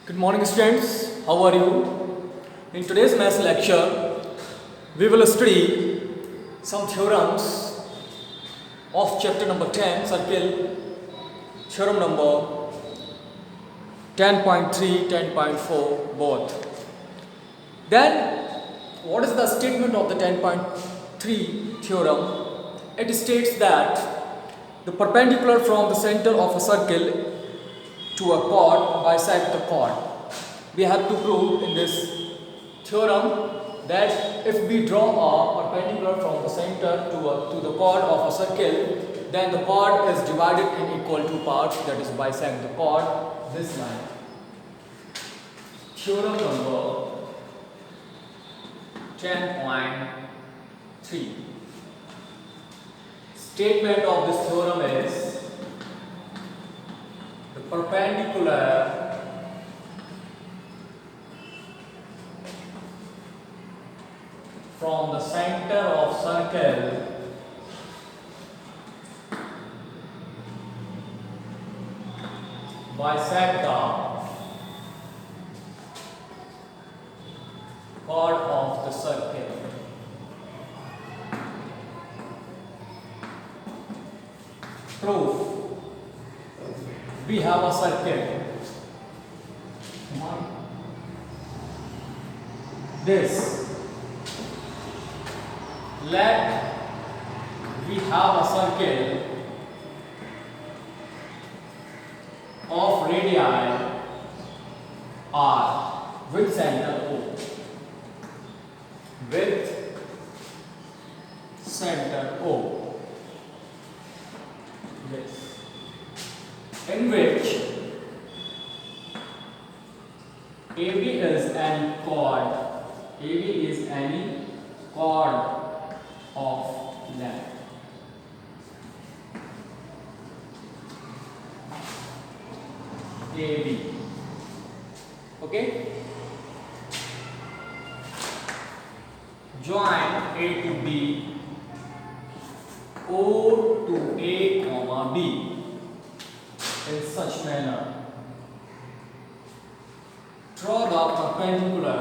Good morning, students. How are you? In today's maths lecture, we will study some theorems of chapter number 10, circle, theorem number 10.3, 10.4, both. Then, what is the statement of the 10.3 theorem? It states that the perpendicular from the center of a circle to a chord bisect the chord. We have to prove in this theorem that if we draw a perpendicular from the center to the chord of a circle, then the chord is divided in equal two parts, that is bisect the chord, this line. Theorem number 10.3. Statement of this theorem is the perpendicular from the center of circle bisect the chord of the circle. Proof. We have a circle. This. Let we have a circle of radii r with center O. With center O. This. In which AB is any chord. AB is any chord of length. AB. Okay? Join A to B, O to A, comma B in such manner. Draw the perpendicular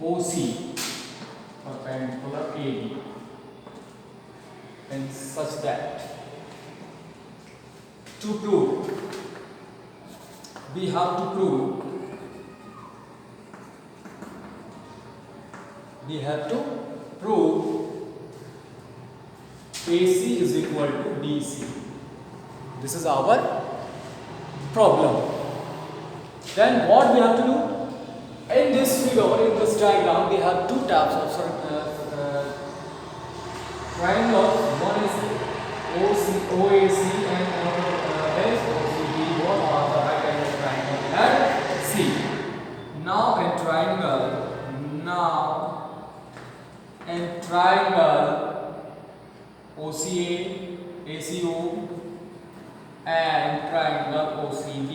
OC, perpendicular AB, and such that to prove, we have to prove, AC is equal to BC. This is our problem. Then what we have to do? In this figure, in this diagram, we have two types of triangles. One is OAC and another is OCB. Both are the right angle triangle at C. Now in triangle OCA, ACO and triangle OCB.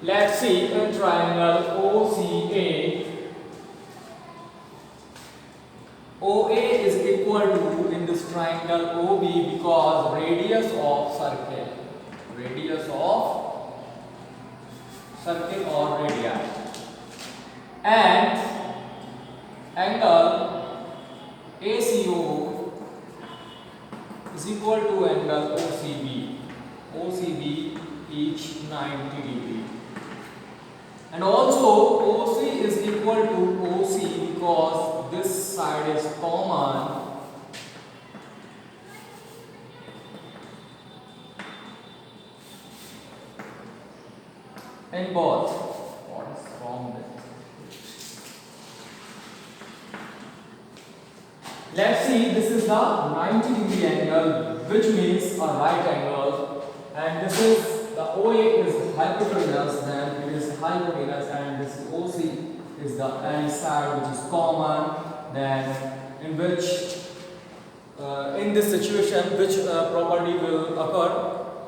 Let's see in triangle OCA, OA is equal to in this triangle OB because radius of circle or radii, and angle ACO is equal to angle OCB each 90 degree. And also OC is equal to OC because this side is common in both. What is wrong with it? Let's see, this is the 90 degree angle, which means a right angle, and this is the OA is hypotenuse, then it is hypotenuse, and this OC is the end side which is common. Then in which in this situation which property will occur?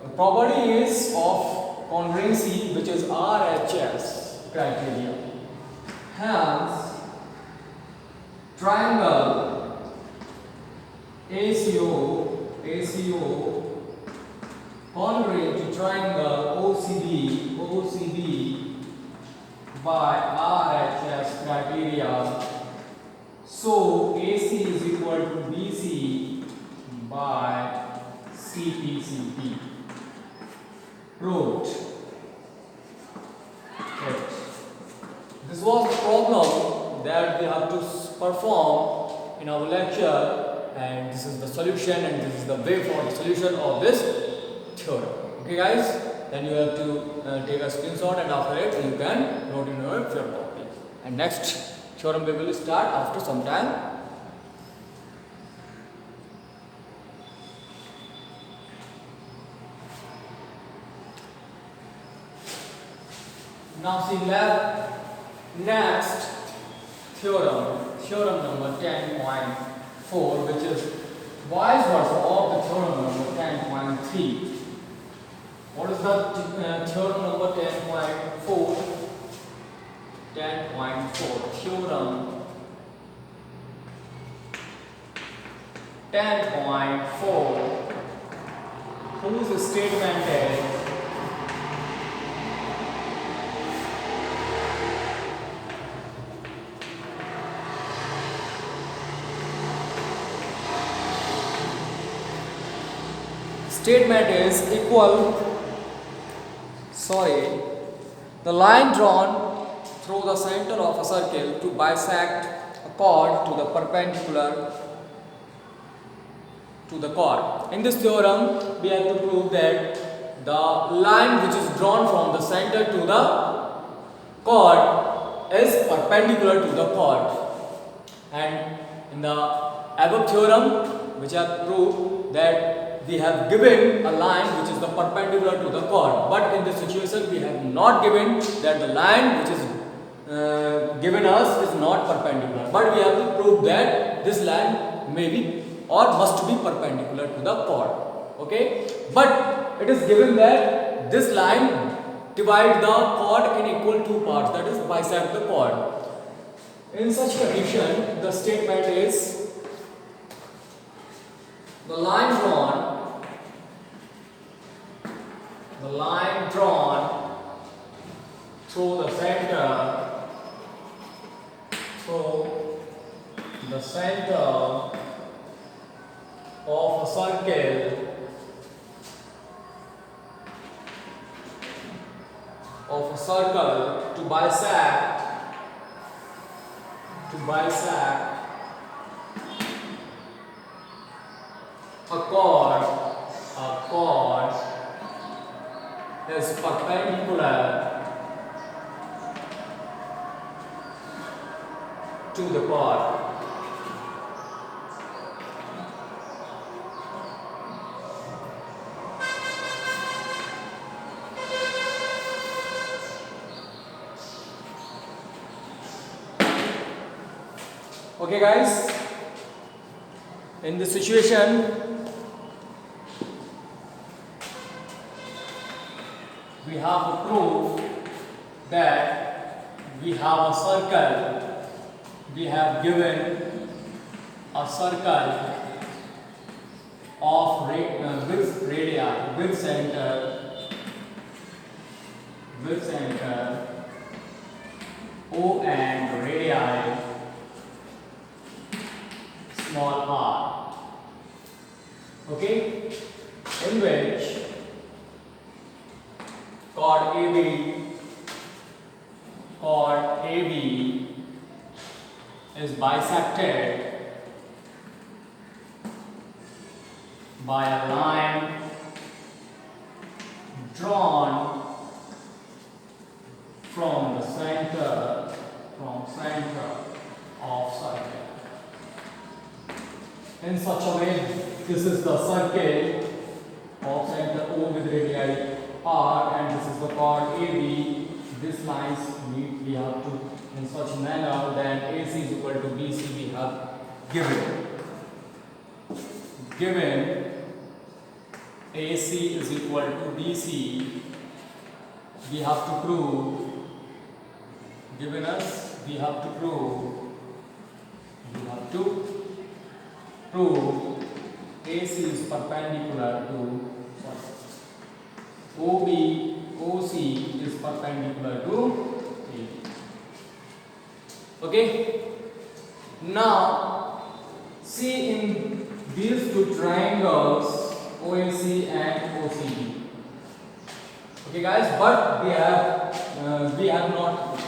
The property is of congruency, which is RHS criteria. Hence triangle ACO congruent to triangle OCD by RHS criteria. So AC is equal to BC by CPCP. Proved. Okay. This was the problem that we have to perform in our lecture, and this is the solution, and this is the way for the solution of this theorem. Okay guys, then you have to take a screenshot, and after it you can note in your copy. And next theorem we will start after some time. Now see next theorem number 10.4, which is vice versa of the theorem number 10.3. What is the theorem number 10.4? 10.4 theorem 10.4, whose statement is the line drawn through the center of a circle to bisect a chord to the perpendicular to the chord. In this theorem, we have to prove that the line which is drawn from the center to the chord is perpendicular to the chord. And in the above theorem, which I have proved that we have given a line which is the perpendicular to the chord, but in this situation we have not given that the line which is given us is not perpendicular, but we have to prove that this line may be or must be perpendicular to the chord. Okay, but it is given that this line divide the chord in equal two parts, that is bisect the chord. In such condition, the statement is the line drawn through the center of a circle to bisect a chord is perpendicular to the chord. Okay guys, in this situation we have to prove that we have a circle, we have given a circle of with center O and radii small r. Okay, in which chord AB is bisected by a line drawn from the center of circle. In such a way, this is the circle of center O with radii R, and this is the chord AB. This lines meet, we have to in such manner that AC is equal to BC we have given AC is equal to BC, we have to prove, given us, we have to prove AC is perpendicular to OB, OC is perpendicular to AB. Okay. Now see in these two triangles OAC and OCB. Okay guys, but we have not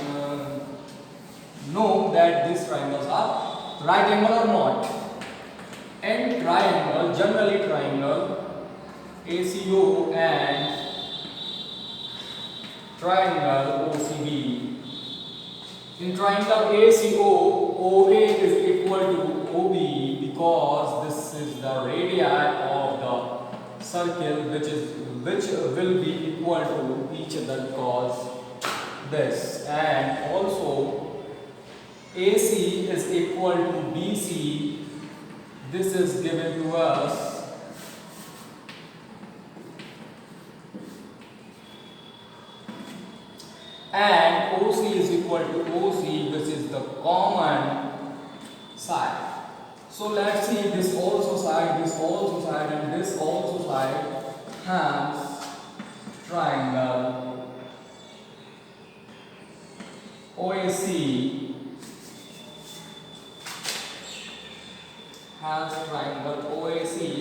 know that these triangles are right angle or not. And triangle, generally triangle ACO and triangle OCB. In triangle ACO, OA is equal to OB because this is the radii of the circle which will be equal to each other because this, and also AC is equal to BC. This is given to us and OC is equal to OC, which is the common side. So let's see this also side, and this also side has triangle OAC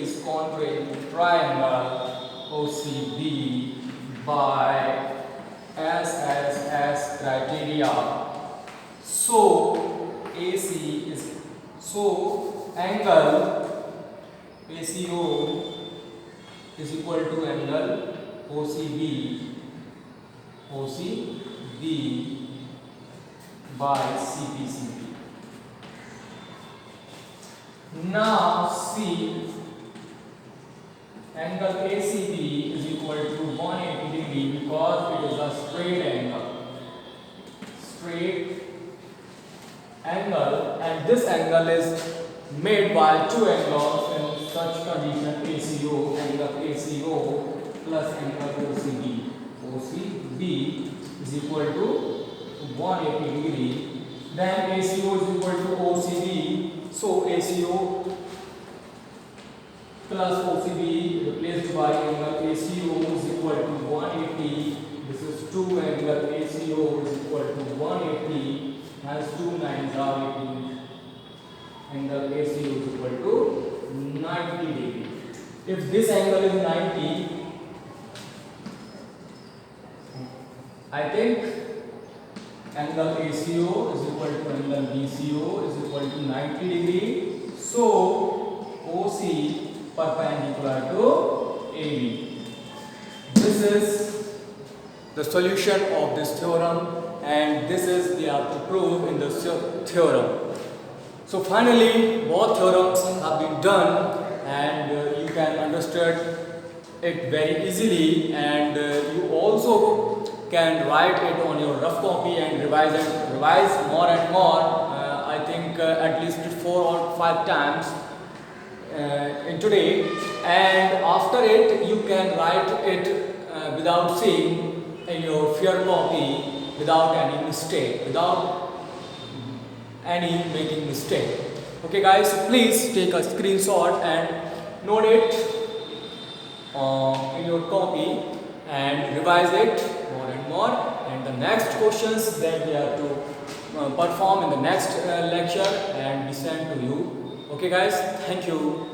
is contrary to triangle OCB by SSS criteria. So angle ACO is equal to angle OCB by CPCB. Now see angle ACB is equal to 180 degree because it is a straight angle, and this angle is made by two angles in such condition: ACO, angle ACO plus angle OCB. OCB is equal to 180 degree. Then ACO is equal to OCB. So ACO plus OCB replaced by angle ACO is equal to 180. This is 2 angle ACO is equal to 180. Has 2 9s are 80. Angle ACO is equal to 90 degree. If this angle is 90, I think angle ACO is equal to angle BCO is equal to 90 degree. So OC perpendicular to AB. This is the solution of this theorem, and this is we have to prove in the theorem. So finally both theorems have been done, and you can understand it very easily, and you also can write it on your rough copy and revise more and more. I think at least 4 or 5 times in today, and after it you can write it without seeing in your fair copy, without any mistake, without any making mistake. Okay guys, please take a screenshot and note it in your copy and revise it more and more, and the next questions that we have to perform in the next lecture and be sent to you. Okay guys, thank you.